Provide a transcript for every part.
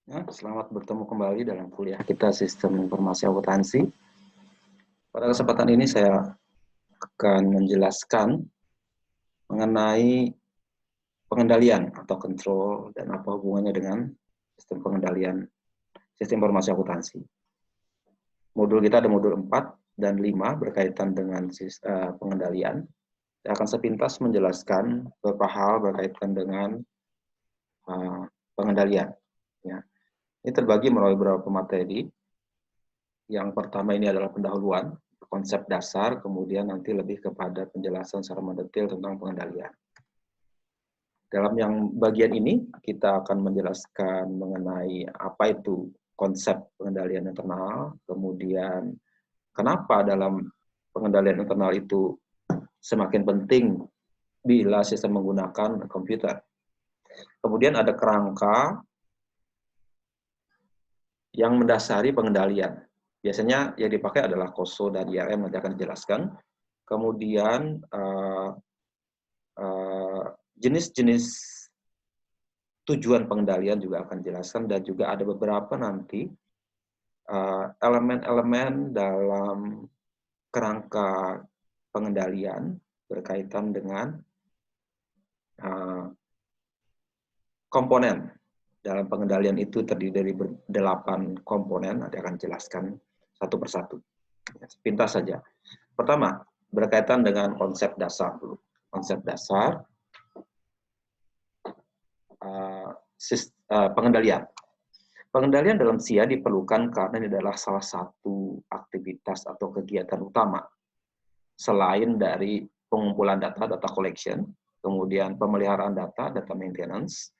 Ya, selamat bertemu kembali dalam kuliah kita Sistem Informasi Akuntansi. Pada kesempatan ini saya akan menjelaskan mengenai pengendalian atau control dan apa hubungannya dengan sistem pengendalian Sistem Informasi Akuntansi. Modul kita ada modul 4 dan 5 berkaitan dengan pengendalian. Saya akan sepintas menjelaskan beberapa hal berkaitan dengan pengendalian. Ya. Ini terbagi melalui beberapa materi. Yang pertama ini adalah pendahuluan, konsep dasar, kemudian nanti lebih kepada penjelasan secara mendetail tentang pengendalian. Dalam yang bagian ini, kita akan menjelaskan mengenai apa itu konsep pengendalian internal, kemudian kenapa dalam pengendalian internal itu semakin penting bila sistem menggunakan komputer. Kemudian ada kerangka yang mendasari pengendalian. Biasanya yang dipakai adalah COSO dan IRM, nanti akan dijelaskan. Kemudian jenis-jenis tujuan pengendalian juga akan dijelaskan, dan juga ada beberapa nanti elemen-elemen dalam kerangka pengendalian berkaitan dengan komponen. Dalam pengendalian itu terdiri dari 8 komponen, nanti akan jelaskan satu persatu. Pintas saja. Pertama, berkaitan dengan konsep dasar dulu. Konsep dasar pengendalian. Pengendalian dalam SIA diperlukan karena ini adalah salah satu aktivitas atau kegiatan utama selain dari pengumpulan data, data collection, kemudian pemeliharaan data, data maintenance,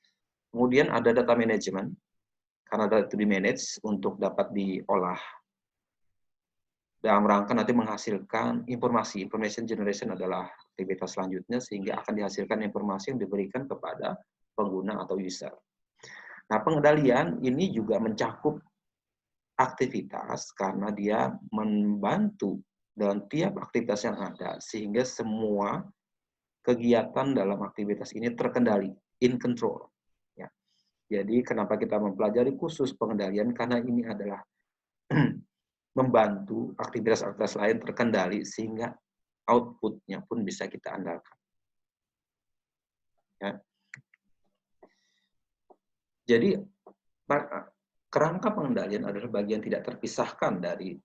kemudian ada data management, karena data itu di-manage untuk dapat diolah dalam rangka nanti menghasilkan informasi. Information generation adalah aktivitas selanjutnya, sehingga akan dihasilkan informasi yang diberikan kepada pengguna atau user. Nah, pengendalian ini juga mencakup aktivitas karena dia membantu dalam tiap aktivitas yang ada, sehingga semua kegiatan dalam aktivitas ini terkendali, in control. Ya. Jadi kenapa kita mempelajari khusus pengendalian, karena ini adalah membantu aktivitas-aktivitas lain terkendali, sehingga output-nya pun bisa kita andalkan. Ya. Jadi kerangka pengendalian adalah bagian tidak terpisahkan dari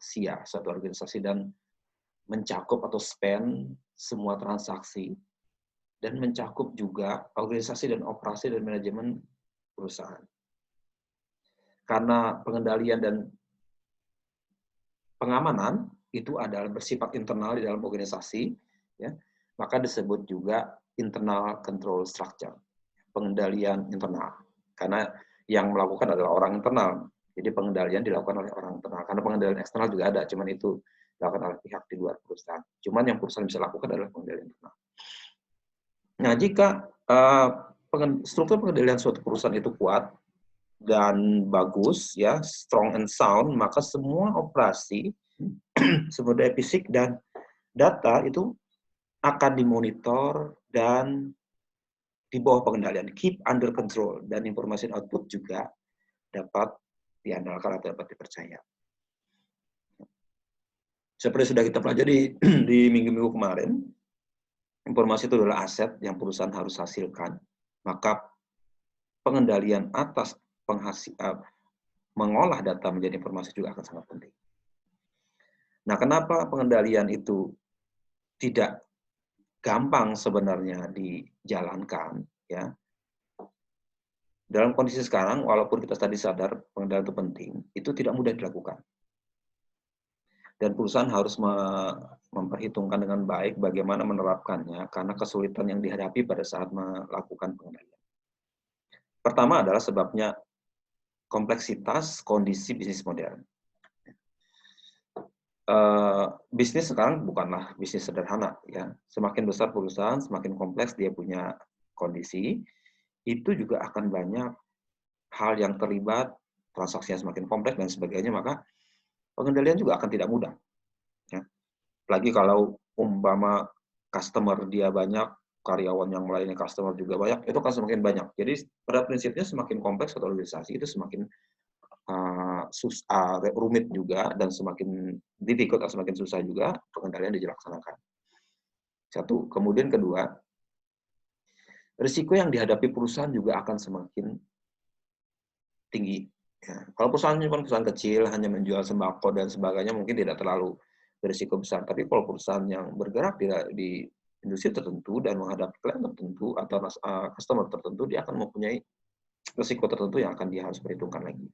SIA, suatu organisasi, dan mencakup atau span semua transaksi, dan mencakup juga organisasi dan operasi dan manajemen perusahaan. Karena pengendalian dan pengamanan itu adalah bersifat internal di dalam organisasi, ya, maka disebut juga internal control structure, pengendalian internal. Karena yang melakukan adalah orang internal, jadi pengendalian dilakukan oleh orang internal. Karena pengendalian eksternal juga ada, cuman itu dilakukan oleh pihak di luar perusahaan. Cuman yang perusahaan bisa lakukan adalah pengendalian internal. Nah, jika struktur pengendalian suatu perusahaan itu kuat dan bagus, ya, strong and sound, maka semua operasi, sumber daya fisik dan data itu akan dimonitor dan di bawah pengendalian, keep under control, dan informasi output juga dapat diandalkan atau dapat dipercaya. Seperti sudah kita pelajari di minggu-minggu kemarin, informasi itu adalah aset yang perusahaan harus hasilkan, maka pengendalian atas mengolah data menjadi informasi juga akan sangat penting. Nah, kenapa pengendalian itu tidak gampang sebenarnya dijalankan, ya? Dalam kondisi sekarang, walaupun kita tadi sadar pengendalian itu penting, itu tidak mudah dilakukan. Dan perusahaan harus memperhitungkan dengan baik bagaimana menerapkannya, karena kesulitan yang dihadapi pada saat melakukan pengendalian. Pertama adalah sebabnya kompleksitas kondisi bisnis modern. Bisnis sekarang bukanlah bisnis sederhana, ya. Semakin besar perusahaan, semakin kompleks dia punya kondisi, itu juga akan banyak hal yang terlibat, transaksinya semakin kompleks dan sebagainya, maka pengendalian juga akan tidak mudah. Ya. Apalagi kalau umpama customer dia banyak, karyawan yang melayani customer juga banyak, itu akan semakin banyak. Jadi pada prinsipnya semakin kompleks atau organisasi itu semakin rumit juga, dan semakin difficult atau semakin susah juga pengendalian dilaksanakan. Satu. Kemudian kedua, risiko yang dihadapi perusahaan juga akan semakin tinggi. Ya, kalau perusahaannya cuma perusahaan kecil, hanya menjual sembako dan sebagainya, mungkin tidak terlalu berisiko besar. Tapi kalau perusahaan yang bergerak di industri tertentu dan menghadapi klien tertentu atau customer tertentu, dia akan mempunyai risiko tertentu yang akan dia harus perhitungkan lagi.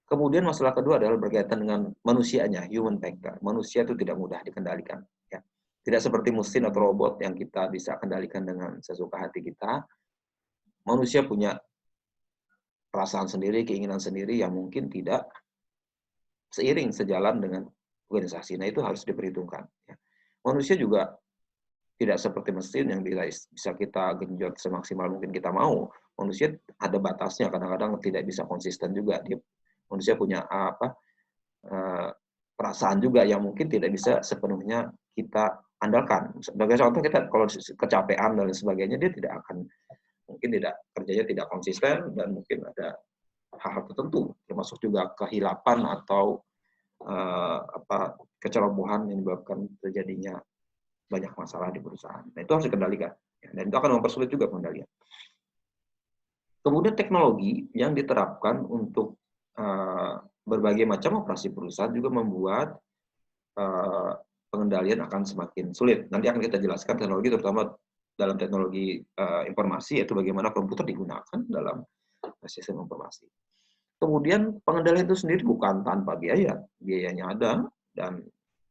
Kemudian masalah kedua adalah berkaitan dengan manusianya, human factor. Manusia itu tidak mudah dikendalikan. Ya. Tidak seperti mesin atau robot yang kita bisa kendalikan dengan sesuka hati kita. Manusia punya perasaan sendiri, keinginan sendiri yang mungkin tidak seiring sejalan dengan organisasi. Nah, itu harus diperhitungkan. Ya. Manusia juga tidak seperti mesin yang bisa kita genjot semaksimal mungkin kita mau. Manusia ada batasnya, kadang-kadang tidak bisa konsisten juga. Manusia punya perasaan juga yang mungkin tidak bisa sepenuhnya kita andalkan. Sebagai contoh, kita kalau kecapean dan sebagainya, dia tidak akan, mungkin tidak, kerjanya tidak konsisten, dan mungkin ada hal-hal tertentu, termasuk juga kehilapan atau kecerobohan yang menyebabkan terjadinya banyak masalah di perusahaan. Nah, itu harus dikendalikan, dan itu akan mempersulit juga pengendalian. Kemudian teknologi yang diterapkan untuk berbagai macam operasi perusahaan juga membuat pengendalian akan semakin sulit. Nanti akan kita jelaskan teknologi, terutama dalam teknologi informasi, yaitu bagaimana komputer digunakan dalam sistem informasi. Kemudian pengendalian itu sendiri bukan tanpa biaya. Biayanya ada, dan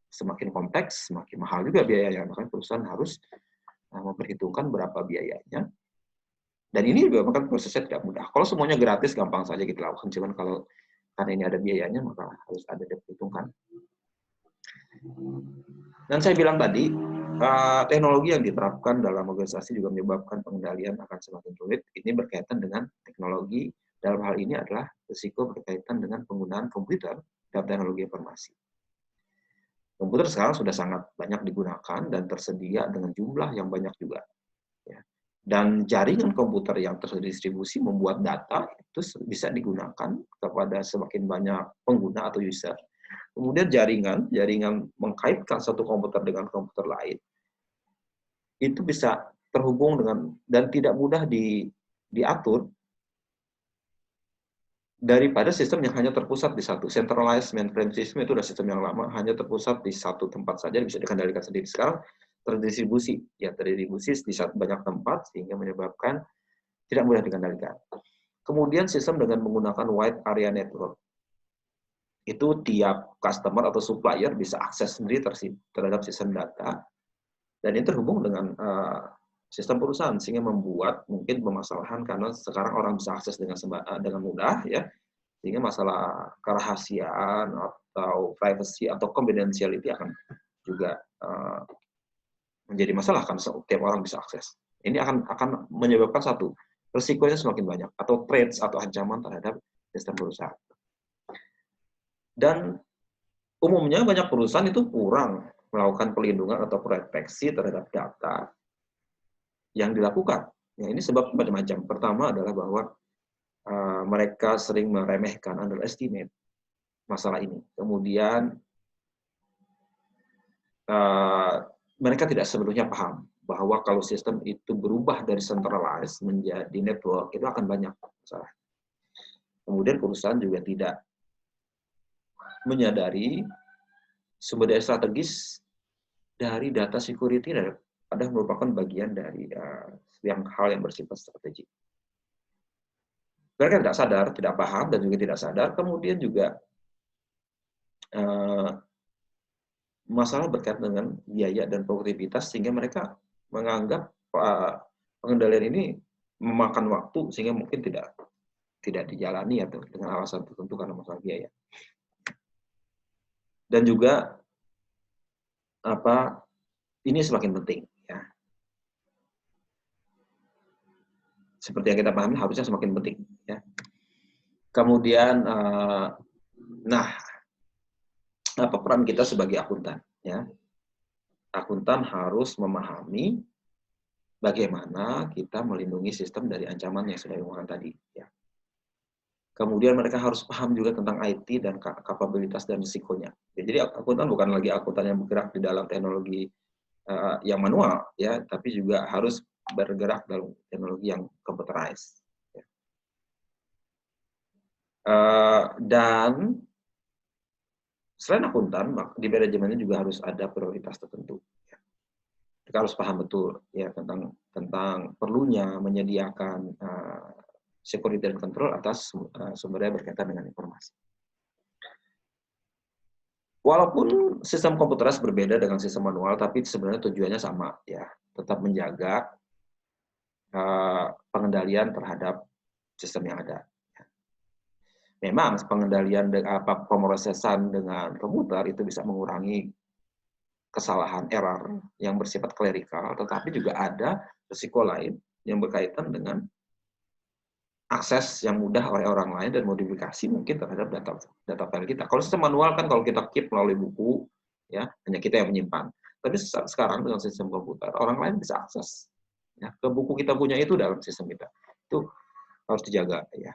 semakin kompleks, semakin mahal juga biayanya. Makanya perusahaan harus memperhitungkan berapa biayanya. Dan ini juga bahkan prosesnya tidak mudah. Kalau semuanya gratis, gampang saja kita lakukan. Cuman kalau karena ini ada biayanya, maka harus ada diperhitungkan. Dan saya bilang tadi, teknologi yang diterapkan dalam organisasi juga menyebabkan pengendalian akan semakin sulit. Ini berkaitan dengan teknologi, dalam hal ini adalah risiko berkaitan dengan penggunaan komputer dan teknologi informasi. Komputer sekarang sudah sangat banyak digunakan dan tersedia dengan jumlah yang banyak juga. Dan jaringan komputer yang terdistribusi membuat data itu bisa digunakan kepada semakin banyak pengguna atau user. Kemudian jaringan mengkaitkan satu komputer dengan komputer lain itu bisa terhubung dengan, dan tidak mudah diatur daripada sistem yang hanya terpusat di satu. Centralized mainframe system itu adalah sistem yang lama, hanya terpusat di satu tempat saja, bisa dikendalikan sendiri. Sekarang terdistribusi di banyak tempat, sehingga menyebabkan tidak mudah dikendalikan. Kemudian sistem dengan menggunakan wide area network. Itu tiap customer atau supplier bisa akses sendiri terhadap sistem data, dan ini terhubung dengan sistem perusahaan, sehingga membuat mungkin permasalahan karena sekarang orang bisa akses dengan mudah, ya, sehingga masalah kerahasiaan atau privacy atau confidentiality akan juga menjadi masalah karena setiap orang bisa akses. Ini akan menyebabkan satu, risikonya semakin banyak, atau threats atau ancaman terhadap sistem perusahaan. Dan umumnya banyak perusahaan itu kurang melakukan pelindungan atau proteksi terhadap data yang dilakukan. Ya, ini sebab macam-macam. Pertama adalah bahwa mereka sering meremehkan, underestimate masalah ini. Kemudian mereka tidak sepenuhnya paham bahwa kalau sistem itu berubah dari centralized menjadi network, itu akan banyak masalah. Kemudian perusahaan juga tidak menyadari sumber daya strategis dari data security, adalah merupakan bagian dari hal yang bersifat strategik. Mereka tidak sadar, tidak paham, dan juga tidak sadar. Kemudian juga masalah berkaitan dengan biaya dan produktivitas, sehingga mereka menganggap pengendalian ini memakan waktu, sehingga mungkin tidak dijalani atau dengan alasan tertentu karena masalah biaya. Dan juga ini semakin penting, ya. Seperti yang kita pahami, harusnya semakin penting, ya. Kemudian apa peran kita sebagai akuntan, ya? Akuntan harus memahami bagaimana kita melindungi sistem dari ancaman yang sudah diomongkan tadi. Ya. Kemudian mereka harus paham juga tentang IT dan kapabilitas dan risikonya. Ya, jadi akuntan bukan lagi akuntan yang bergerak di dalam teknologi yang manual, ya, tapi juga harus bergerak dalam teknologi yang computerized. Ya. Dan selain akuntan, di manajemennya juga harus ada prioritas tertentu. Ya. Kita harus paham betul ya tentang perlunya menyediakan security dan control atas sumber daya berkaitan dengan informasi. Walaupun sistem komputeris berbeda dengan sistem manual, tapi sebenarnya tujuannya sama, ya, tetap menjaga pengendalian terhadap sistem yang ada. Memang pengendalian pemrosesan dengan komputer itu bisa mengurangi kesalahan error yang bersifat klerikal, tetapi juga ada risiko lain yang berkaitan dengan akses yang mudah oleh orang lain dan modifikasi mungkin terhadap data file kita. Kalau sistem manual kan kalau kita keep melalui buku, ya hanya kita yang menyimpan. Tapi sekarang dengan sistem komputer, orang lain bisa akses ya, ke buku kita punya itu dalam sistem kita. Itu harus dijaga ya.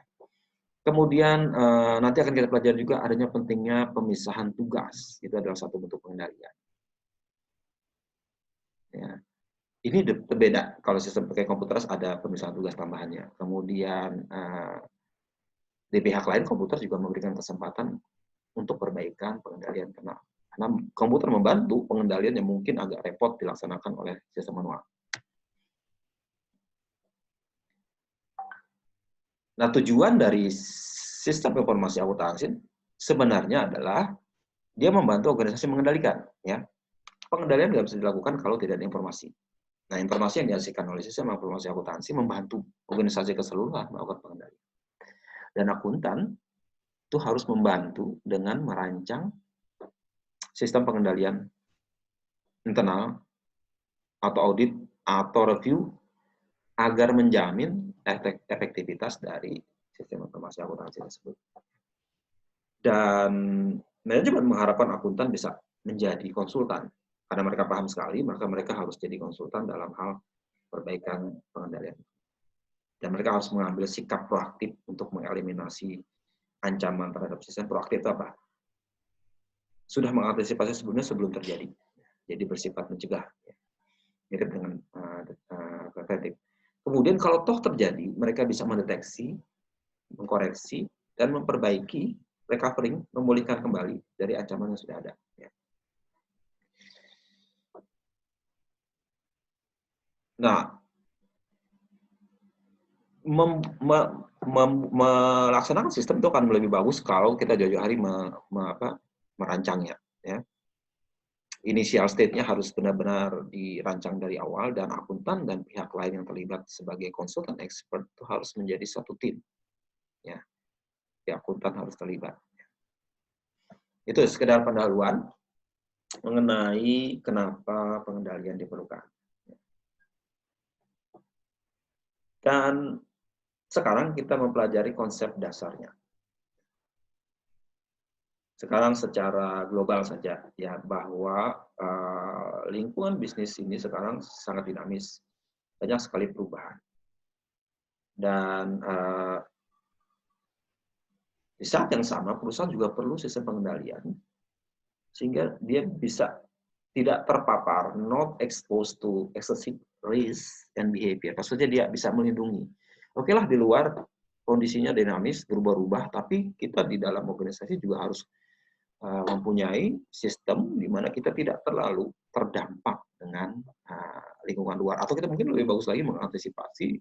Kemudian nanti akan kita pelajari juga adanya pentingnya pemisahan tugas. Itu adalah satu bentuk pengendalian. Ya. Ini berbeda. Kalau sistem pakai komputer ada pemisahan tugas tambahannya. Kemudian di pihak lain komputer juga memberikan kesempatan untuk perbaikan pengendalian karena komputer membantu pengendalian yang mungkin agak repot dilaksanakan oleh sistem manual. Nah, tujuan dari sistem informasi akuntansi sebenarnya adalah dia membantu organisasi mengendalikan. Ya, pengendalian nggak bisa dilakukan kalau tidak ada informasi. Nah, informasi yang dihasilkan oleh sistem informasi akuntansi membantu organisasi keseluruhan melakukan pengendalian. Dan akuntan itu harus membantu dengan merancang sistem pengendalian internal atau audit atau review agar menjamin efektivitas dari sistem informasi akuntansi tersebut. Dan manajemen mengharapkan akuntan bisa menjadi konsultan. Karena mereka paham sekali, maka mereka harus jadi konsultan dalam hal perbaikan pengendalian. Dan mereka harus mengambil sikap proaktif untuk mengeliminasi ancaman terhadap sistem. Proaktif itu apa? Sudah mengantisipasi sebelumnya sebelum terjadi. Jadi bersifat mencegah. Mirip dengan preventif. Kemudian kalau toh terjadi, mereka bisa mendeteksi, mengkoreksi, dan memperbaiki, recovering, memulihkan kembali dari ancaman yang sudah ada. Nah, melaksanakan sistem itu akan lebih bagus kalau kita jauh-jauh hari merancangnya. Ya. Initial state-nya harus benar-benar dirancang dari awal, dan akuntan dan pihak lain yang terlibat sebagai konsultan expert itu harus menjadi satu tim. Ya. Akuntan harus terlibat. Itu sekedar pendahuluan mengenai kenapa pengendalian diperlukan. Dan sekarang kita mempelajari konsep dasarnya. Sekarang secara global saja, ya, bahwa lingkungan bisnis ini sekarang sangat dinamis, banyak sekali perubahan. Dan di saat yang sama, perusahaan juga perlu sistem pengendalian, sehingga dia bisa tidak terpapar, not exposed to excessive risk and behavior. Maksudnya dia bisa melindungi. Oke lah, di luar kondisinya dinamis, berubah-ubah, tapi kita di dalam organisasi juga harus mempunyai sistem di mana kita tidak terlalu terdampak dengan lingkungan luar. Atau kita mungkin lebih bagus lagi mengantisipasi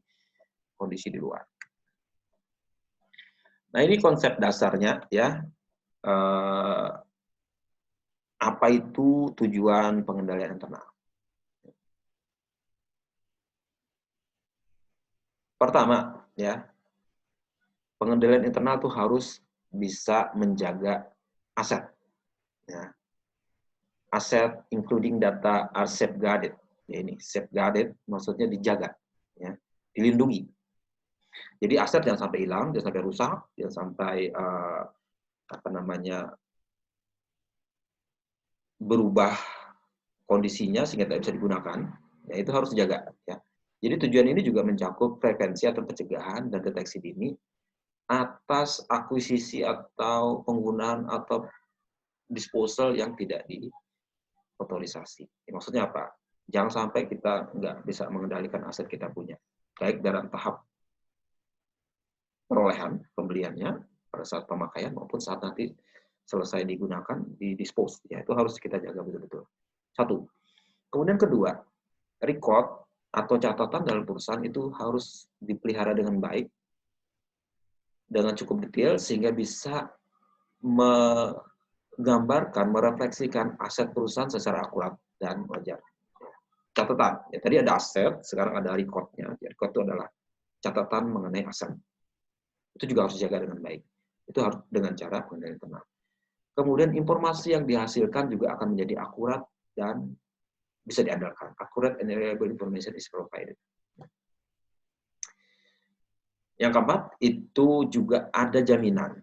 kondisi di luar. Nah, ini konsep dasarnya, ya. Apa itu tujuan pengendalian internal? Pertama, ya, pengendalian internal itu harus bisa menjaga aset. Ya. Aset including data are safeguarded. Ya, ini safeguarded maksudnya dijaga, ya, dilindungi. Jadi aset jangan sampai hilang, jangan sampai rusak, jangan sampai berubah kondisinya sehingga tidak bisa digunakan. Ya, itu harus dijaga. Ya. Jadi tujuan ini juga mencakup prevensi atau pencegahan dan deteksi dini atas akuisisi atau penggunaan atau disposal yang tidak diotorisasi. Maksudnya apa? Jangan sampai kita nggak bisa mengendalikan aset kita punya, baik dalam tahap perolehan, pembeliannya, pada saat pemakaian, maupun saat nanti selesai digunakan, di-dispose. Ya, itu harus kita jaga betul-betul. Satu. Kemudian kedua, record atau catatan dalam perusahaan itu harus dipelihara dengan baik, dengan cukup detail, sehingga bisa menggambarkan, merefleksikan aset perusahaan secara akurat dan wajar. Catatan, ya, tadi ada aset, sekarang ada record-nya. Record itu adalah catatan mengenai aset. Itu juga harus dijaga dengan baik. Itu harus dengan cara pengendalian internal. Kemudian informasi yang dihasilkan juga akan menjadi akurat dan bisa diandalkan. Accurate and reliable information is provided. Yang keempat, itu juga ada jaminan.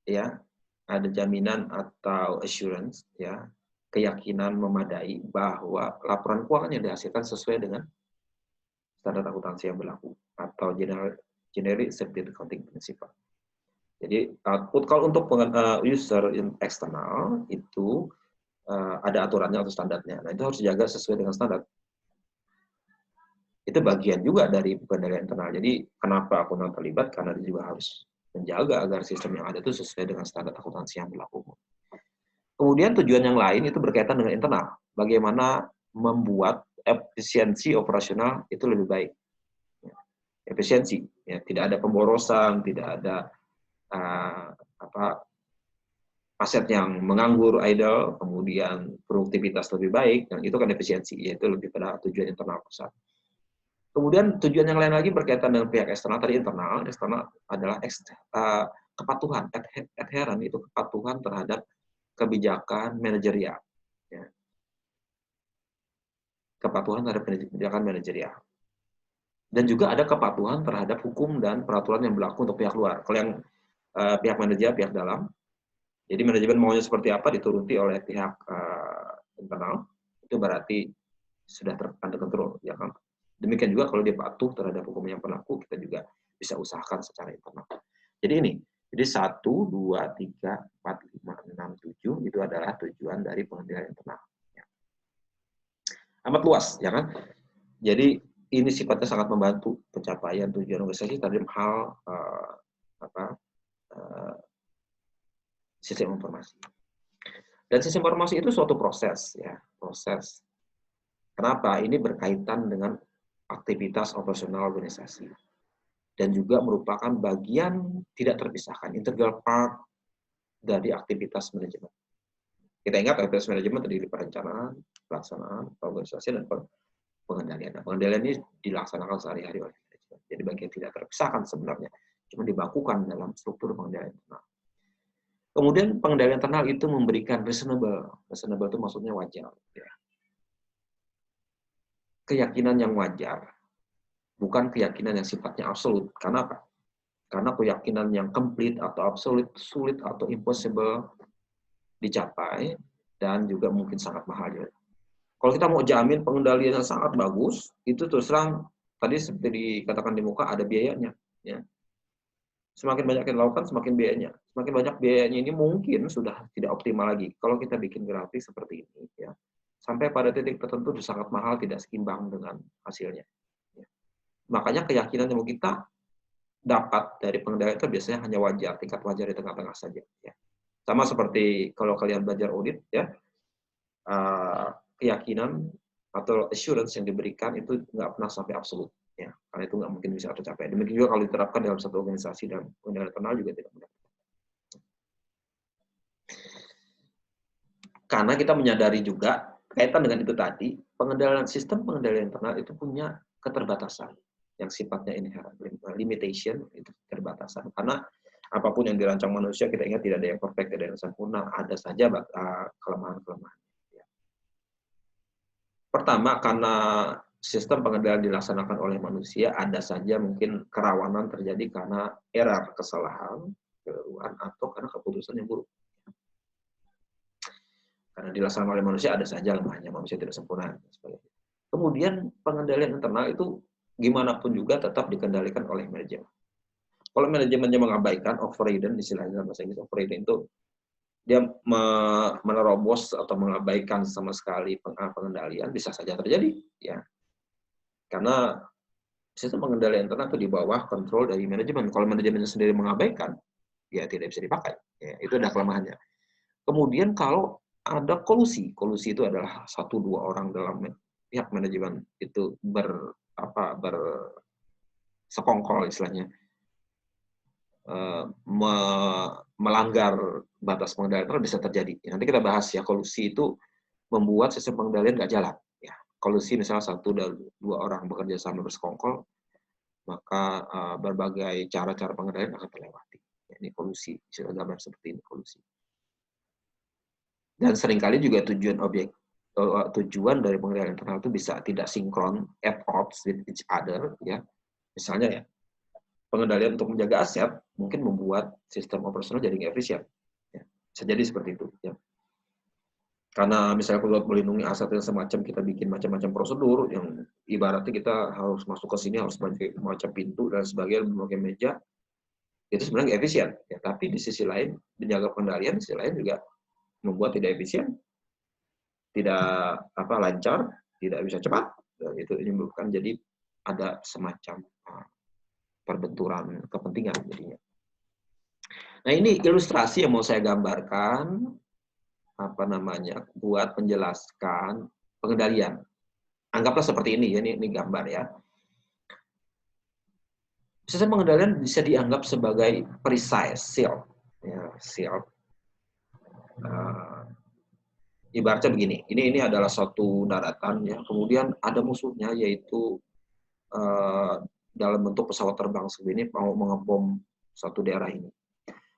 Ya, ada jaminan atau assurance, ya, keyakinan memadai bahwa laporan keuangan yang dihasilkan sesuai dengan standar akuntansi yang berlaku atau generic accepted accounting principle. Jadi output kalau untuk user eksternal itu ada aturannya atau standarnya. Nah, itu harus dijaga sesuai dengan standar. Itu bagian juga dari pengendalian internal. Jadi kenapa akuntan terlibat? Karena dia juga harus menjaga agar sistem yang ada itu sesuai dengan standar akuntansi yang berlaku. Kemudian tujuan yang lain itu berkaitan dengan internal. Bagaimana membuat efisiensi operasional itu lebih baik. Efisiensi, ya, tidak ada pemborosan, tidak ada aset yang menganggur, idle, kemudian produktivitas lebih baik, dan itu kan efisiensi, yaitu lebih pada tujuan internal perusahaan. Kemudian tujuan yang lain lagi berkaitan dengan pihak eksternal. Tadi internal adalah kepatuhan, adherent, itu kepatuhan terhadap kebijakan manajerial. Ya. Kepatuhan terhadap kebijakan manajerial. Dan juga ada kepatuhan terhadap hukum dan peraturan yang berlaku untuk pihak luar. Kalau yang pihak manajer, pihak dalam, jadi manajemen maunya seperti apa dituruti oleh pihak internal, itu berarti sudah under control, ya kan? Demikian juga kalau dia patuh terhadap hukum yang berlaku, kita juga bisa usahakan secara internal. Jadi ini, jadi 1, 2, 3, 4, 5, 6, 7 itu adalah tujuan dari pengendalian internal. Ya. Amat luas, ya kan? Jadi ini sifatnya sangat membantu pencapaian tujuan organisasi dalam hal sistem informasi. Dan sistem informasi itu suatu proses, ya, proses. Kenapa? Ini berkaitan dengan aktivitas operasional organisasi dan juga merupakan bagian tidak terpisahkan, integral part dari aktivitas manajemen. Kita ingat aktivitas manajemen terdiri perencanaan, pelaksanaan, organisasi, dan pengendalian. Nah, pengendalian ini dilaksanakan sehari-hari oleh manajemen. Jadi bagian tidak terpisahkan sebenarnya, cuma dibakukan dalam struktur pengendalian internal. Kemudian pengendalian internal itu memberikan reasonable. Reasonable itu maksudnya wajar. Ya. Keyakinan yang wajar, bukan keyakinan yang sifatnya absolut. Karena apa? Karena keyakinan yang complete atau absolute, sulit atau impossible dicapai, dan juga mungkin sangat mahal. Kalau kita mau jamin pengendalian yang sangat bagus, itu terus terang, tadi seperti dikatakan di muka, ada biayanya. Ya. Semakin banyak kita lakukan, semakin biayanya. Semakin banyak biayanya ini mungkin sudah tidak optimal lagi. Kalau kita bikin grafik seperti ini, ya, sampai pada titik tertentu sangat mahal, tidak seimbang dengan hasilnya. Ya. Makanya keyakinan yang kita dapat dari pengendalian itu biasanya hanya wajar, tingkat wajar di tengah-tengah saja. Ya. Sama seperti kalau kalian belajar audit, ya, keyakinan atau assurance yang diberikan itu nggak pernah sampai absolut. Ya, karena itu nggak mungkin bisa tercapai. Demikian juga kalau diterapkan dalam satu organisasi dan pengendalian internal juga tidak mudah. Karena kita menyadari juga kaitan dengan itu tadi, sistem pengendalian internal itu punya keterbatasan yang sifatnya inherent, limitation, itu keterbatasan. Karena apapun yang dirancang manusia, kita ingat tidak ada yang perfect, tidak ada yang sempurna, ada saja kelemahan-kelemahan. Pertama, karena sistem pengendalian dilaksanakan oleh manusia, ada saja mungkin kerawanan terjadi karena error, kesalahan, keliruan, atau karena keputusan yang buruk. Karena dilaksanakan oleh manusia, ada saja lemahnya, manusia tidak sempurna. Kemudian pengendalian internal itu gimana pun juga tetap dikendalikan oleh manajemen. Kalau manajemennya mengabaikan, overridden, istilahnya bahasa Inggris overridden itu dia menerobos atau mengabaikan sama sekali pengendalian, bisa saja terjadi, ya. Karena sistem pengendalian internal itu di bawah kontrol dari manajemen. Kalau manajemennya sendiri mengabaikan, ya tidak bisa dipakai. Ya, itu ada kelemahannya. Kemudian kalau ada kolusi itu adalah 1-2 orang dalam pihak manajemen itu bersekongkol istilahnya, melanggar batas pengendalian itu bisa terjadi. Nanti kita bahas ya, kolusi itu membuat sistem pengendalian nggak jalan. Ya, kolusi misalnya 1-2 orang bekerja sama bersekongkol, maka berbagai cara-cara pengendalian akan terlewati. Ya, ini kolusi, istilah gambar seperti ini kolusi. Dan seringkali juga tujuan dari pengendalian internal itu bisa tidak sinkron, at odds with each other, ya. Misalnya ya, pengendalian untuk menjaga aset mungkin membuat sistem operasional jadi nggak efisien. Ya. Bisa jadi seperti itu. Ya. Karena misalnya kalau melindungi aset yang semacam kita bikin macam-macam prosedur, yang ibaratnya kita harus masuk ke sini, harus macam pintu dan sebagainya, berbagai meja, itu sebenarnya nggak efisien. Ya. Tapi di sisi lain, menjaga pengendalian, di sisi lain juga membuat tidak efisien, tidak lancar, tidak bisa cepat. Dan itu menyebabkan jadi ada semacam perbenturan kepentingan jadinya. Nah, ini ilustrasi yang mau saya gambarkan buat menjelaskan pengendalian. Anggaplah seperti ini ya, ini gambar ya. Sistem pengendalian bisa dianggap sebagai precise shield. Ya, shield. Ibaratnya begini, ini adalah suatu daratan ya, kemudian ada musuhnya yaitu dalam bentuk pesawat terbang segini mau mengebom suatu daerah ini.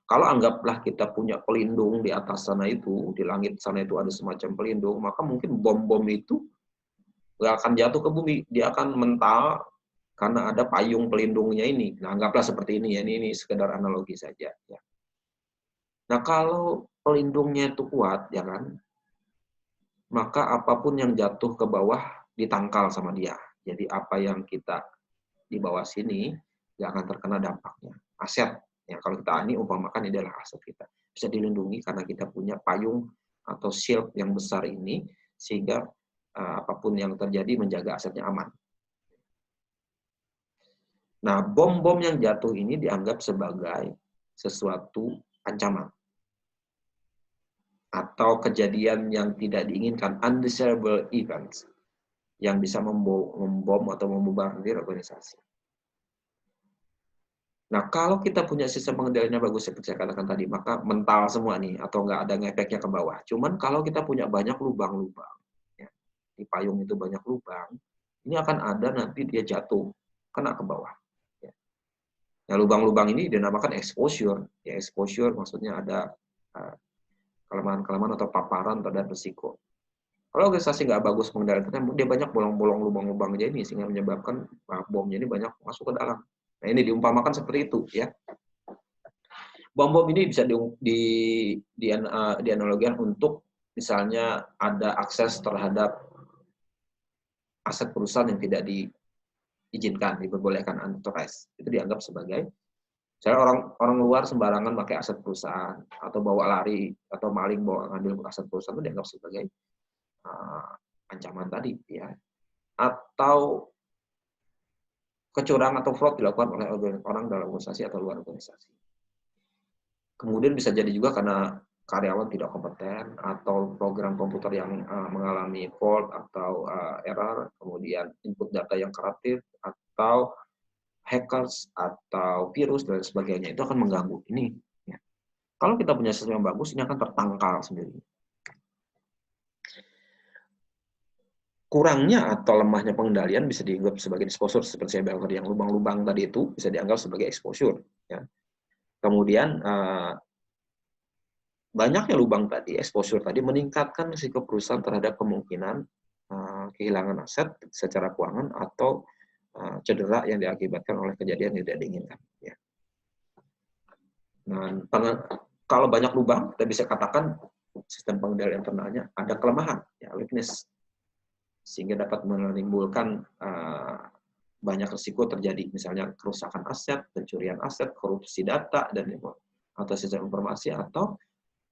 Kalau anggaplah kita punya pelindung di atas sana itu, di langit sana itu ada semacam pelindung, maka mungkin bom-bom itu nggak akan jatuh ke bumi, dia akan mental karena ada payung pelindungnya ini. Nah, anggaplah seperti ini ya, ini sekedar analogi saja. Ya. Nah, kalau pelindungnya itu kuat, ya kan, maka apapun yang jatuh ke bawah ditangkal sama dia. Jadi apa yang kita di bawah sini nggak akan terkena dampaknya. Aset, ya kalau kita ini umpamakan ini adalah aset kita, bisa dilindungi karena kita punya payung atau shield yang besar ini, sehingga apapun yang terjadi menjaga asetnya aman. Nah, bom-bom yang jatuh ini dianggap sebagai sesuatu ancaman atau kejadian yang tidak diinginkan, undesirable events, yang bisa membom atau membombardir organisasi. Nah, kalau kita punya sistem pengendaliannya bagus, seperti saya katakan tadi, maka mental semua nih, atau nggak ada ngefeknya ke bawah. Cuman kalau kita punya banyak lubang-lubang, ya, di payung itu banyak lubang, ini akan ada nanti dia jatuh, kena ke bawah. Ya. Nah, lubang-lubang ini dinamakan exposure. Ya, exposure maksudnya ada kelemahan-kelemahan atau paparan terhadap risiko. Kalau organisasi nggak bagus pengendaliannya, dia banyak bolong-bolong lubang-lubang aja ini, sehingga menyebabkan bomnya ini banyak masuk ke dalam. Nah, ini diumpamakan seperti itu, ya. Bom-bom ini bisa dianalogikan untuk misalnya ada akses terhadap aset perusahaan yang tidak diizinkan, diperbolehkan unauthorized. Itu dianggap sebagai, misalnya orang luar sembarangan pakai aset perusahaan, atau bawa lari, atau maling bawa ngambil aset perusahaan, itu dianggap sebagai ancaman tadi, ya. Atau kecurangan atau fraud dilakukan oleh orang dalam organisasi atau luar organisasi. Kemudian bisa jadi juga karena karyawan tidak kompeten, atau program komputer yang mengalami fault atau error, kemudian input data yang kreatif, atau hackers, atau virus, dan sebagainya. Itu akan mengganggu ini. Ya. Kalau kita punya sistem yang bagus, ini akan tertangkal sendiri. Kurangnya atau lemahnya pengendalian bisa dianggap sebagai exposure, seperti saya bilang tadi, yang lubang-lubang tadi itu bisa dianggap sebagai exposure. Ya. Kemudian banyaknya lubang tadi, exposure tadi, meningkatkan risiko perusahaan terhadap kemungkinan kehilangan aset secara keuangan atau cedera yang diakibatkan oleh kejadian yang tidak diinginkan. Ya. Nah, kalau banyak lubang, kita bisa katakan sistem pengendalian internalnya ada kelemahan, ya, weakness. sehingga dapat menimbulkan banyak risiko terjadi, misalnya kerusakan aset, pencurian aset, korupsi data, dan atau sistem informasi, atau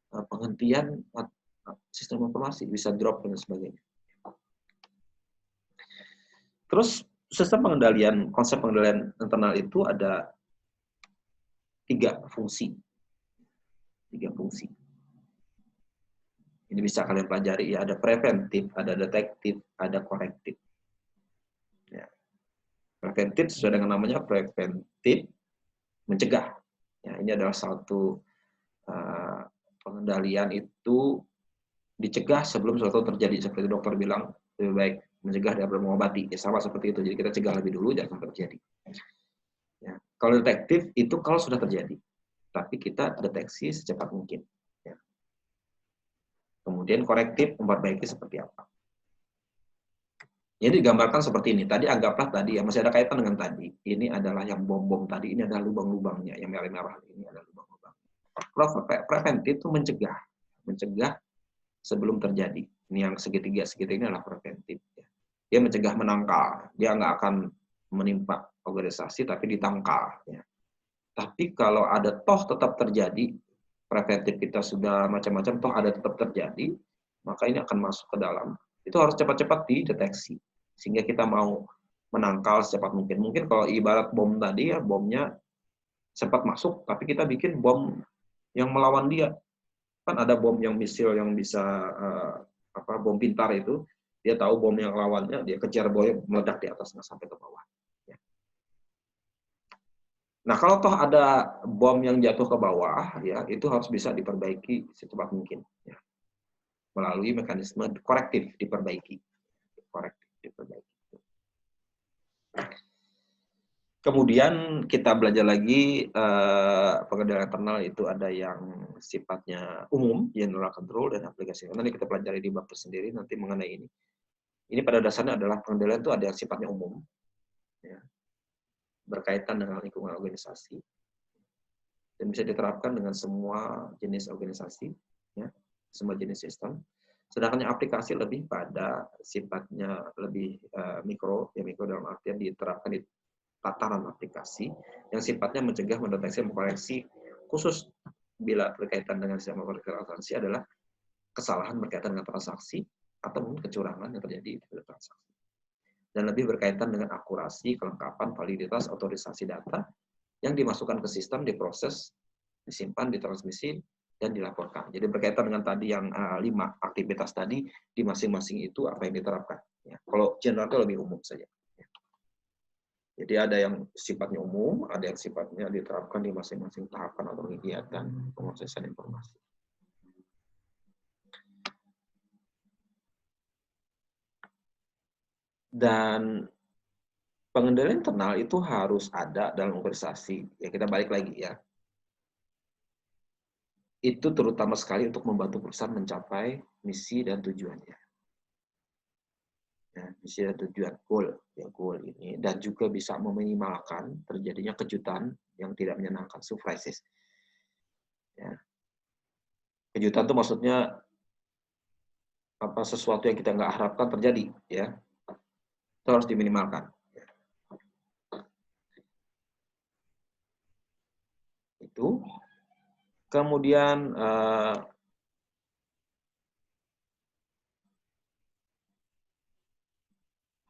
penghentian sistem informasi, bisa drop dan sebagainya. Terus sistem pengendalian, konsep pengendalian internal itu ada tiga fungsi. Ini bisa kalian pelajari ya, ada preventif, ada detektif, ada korektif. Ya. Preventif sesuai dengan namanya, preventif mencegah. Ya, ini adalah satu pengendalian itu dicegah sebelum sesuatu terjadi. Seperti dokter bilang, lebih baik mencegah daripada mengobati. Ya, sama seperti itu. Jadi kita cegah lebih dulu, jangan terjadi. Ya. Kalau detektif itu kalau sudah terjadi, tapi kita deteksi secepat mungkin. Ya. Kemudian korektif, memperbaiki seperti apa. Jadi digambarkan seperti ini. Tadi anggaplah tadi, ya masih ada kaitan dengan tadi. Ini adalah yang bom-bom tadi, ini adalah lubang-lubangnya. Yang merah-merah ini adalah lubang-lubang. Kalau preventif itu mencegah sebelum terjadi. Ini yang segitiga ini adalah preventif. Dia mencegah menangkal. Dia nggak akan menimpa organisasi, tapi ditangkal. Ya. Tapi kalau ada toh tetap terjadi, preventif kita sudah macam-macam, toh ada tetap terjadi, maka ini akan masuk ke dalam. Itu harus cepat-cepat dideteksi, sehingga kita mau menangkal secepat mungkin. Mungkin kalau ibarat bom tadi ya, bomnya cepat masuk, tapi kita bikin bom yang melawan dia. Kan ada bom yang misil yang bisa, bom pintar itu, dia tahu bom yang lawannya, dia kejar bom meledak di atasnya sampai ke bawah. Nah, kalau toh ada bom yang jatuh ke bawah, ya itu harus bisa diperbaiki secepat mungkin, ya. Melalui mekanisme korektif diperbaiki. Kemudian kita belajar lagi pengendalian internal itu ada yang sifatnya umum, general control, dan aplikasi. Nanti kita pelajari di bab tersendiri nanti mengenai ini. Ini pada dasarnya adalah pengendalian itu ada yang sifatnya umum, ya, berkaitan dengan lingkungan organisasi, dan bisa diterapkan dengan semua jenis organisasi, ya, semua jenis sistem. Sedangkan yang aplikasi lebih pada sifatnya lebih mikro, ya mikro dalam artian diterapkan di tataran aplikasi yang sifatnya mencegah, mendeteksi, mengkoreksi, khusus bila berkaitan dengan sistem transaksi adalah kesalahan berkaitan dengan transaksi atau mungkin kecurangan yang terjadi di transaksi. Dan lebih berkaitan dengan akurasi, kelengkapan, validitas, otorisasi data yang dimasukkan ke sistem, diproses, disimpan, ditransmisi, dan dilaporkan. Jadi berkaitan dengan tadi yang 5 aktivitas tadi, di masing-masing itu apa yang diterapkan. Ya. Kalau general itu lebih umum saja. Jadi ada yang sifatnya umum, ada yang sifatnya diterapkan di masing-masing tahapan atau kegiatan pemrosesan informasi. Dan pengendalian internal itu harus ada dalam organisasi. Ya kita balik lagi ya. Itu terutama sekali untuk membantu perusahaan mencapai misi dan tujuannya. Ya, misi dan tujuan, goal ini, dan juga bisa meminimalkan terjadinya kejutan yang tidak menyenangkan, surprises. Ya. Kejutan itu maksudnya sesuatu yang kita nggak harapkan terjadi, ya. Itu harus diminimalkan. Itu. Kemudian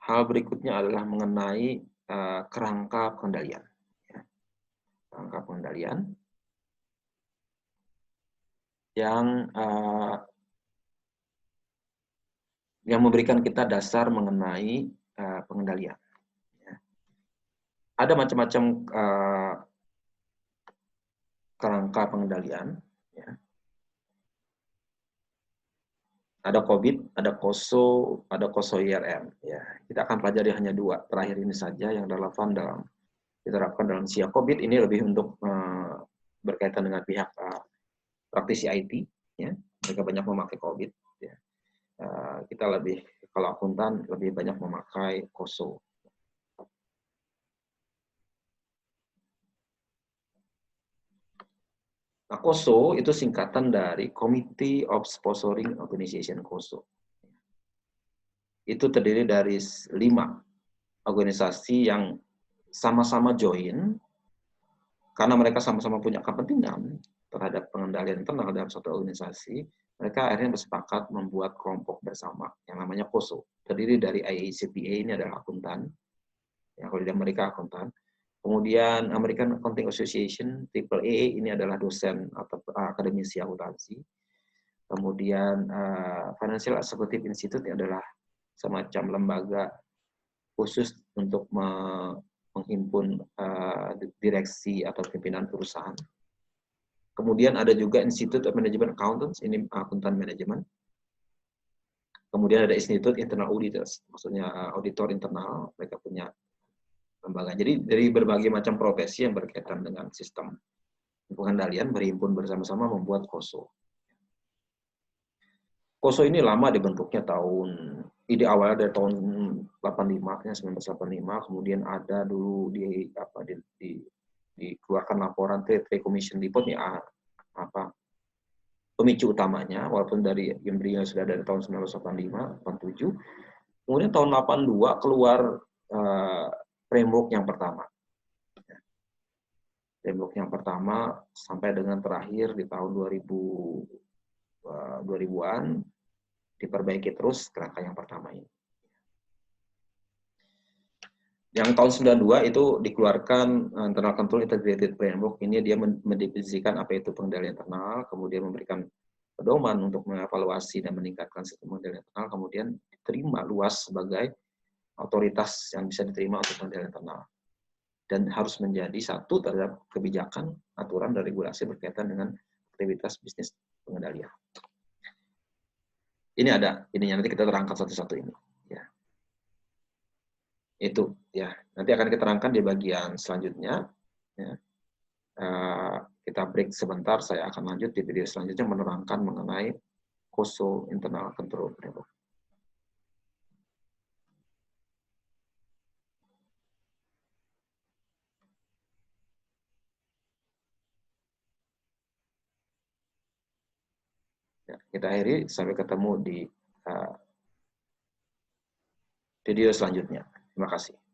hal berikutnya adalah mengenai kerangka pengendalian. Ya. Kerangka pengendalian yang memberikan kita dasar mengenai pengendalian. Ya. Ada macam-macam kerangka pengendalian. Ya. Ada COVID, ada COSO, ada COSO IRM. Ya, kita akan pelajari hanya 2 terakhir ini saja yang relevan dalam diterapkan dalam SIA. COVID ini lebih untuk berkaitan dengan pihak praktisi IT. Ya. Mereka banyak memakai COVID. Ya. Kita lebih, kalau akuntan, lebih banyak memakai COSO. Nah, COSO itu singkatan dari Committee of Sponsoring Organization, COSO. itu terdiri dari 5 organisasi yang sama-sama join, karena mereka sama-sama punya kepentingan terhadap pengendalian internal dalam suatu organisasi, mereka akhirnya bersepakat membuat kelompok bersama yang namanya COSO. Terdiri dari IACPA, ini adalah akuntan, ya, kalau di Amerika akuntan. Kemudian American Accounting Association, AAA, ini adalah dosen atau akademisi akuntansi. Kemudian Financial Executive Institute ini adalah semacam lembaga khusus untuk menghimpun direksi atau pimpinan perusahaan. Kemudian ada juga Institute of Management Accountants, ini akuntan manajemen. Kemudian ada Institute Internal Auditors, maksudnya auditor internal, mereka punya lembaga. Jadi dari berbagai macam profesi yang berkaitan dengan sistem pengendalian berhimpun bersama-sama membuat COSO. COSO ini lama dibentuknya ide awalnya dari tahun 85, 1985, kemudian ada dulu dikeluarkan laporan Trade Commission Report nih, pemicu utamanya, walaupun dari embryo sudah dari tahun 1985, 87. Kemudian tahun 82 keluar framework yang pertama. Framework yang pertama sampai dengan terakhir di tahun 2000-an diperbaiki terus kerangka yang pertama ini. Yang tahun 92 itu dikeluarkan Internal Control Integrated Framework. Ini dia mendefinisikan apa itu pengendalian internal, kemudian memberikan pedoman untuk mengevaluasi dan meningkatkan sistem pengendalian internal, kemudian diterima luas sebagai otoritas yang bisa diterima untuk pengendalian internal. Dan harus menjadi satu terhadap kebijakan, aturan, dan regulasi berkaitan dengan aktivitas bisnis pengendalian. Ini ada, ininya nanti kita terangkan satu-satu ini. Ya. Itu ya, nanti akan kita terangkan di bagian selanjutnya. Ya. Kita break sebentar, saya akan lanjut di video selanjutnya menerangkan mengenai COSO Internal Control Framework. Ya, kita akhiri, sampai ketemu di video selanjutnya. Terima kasih.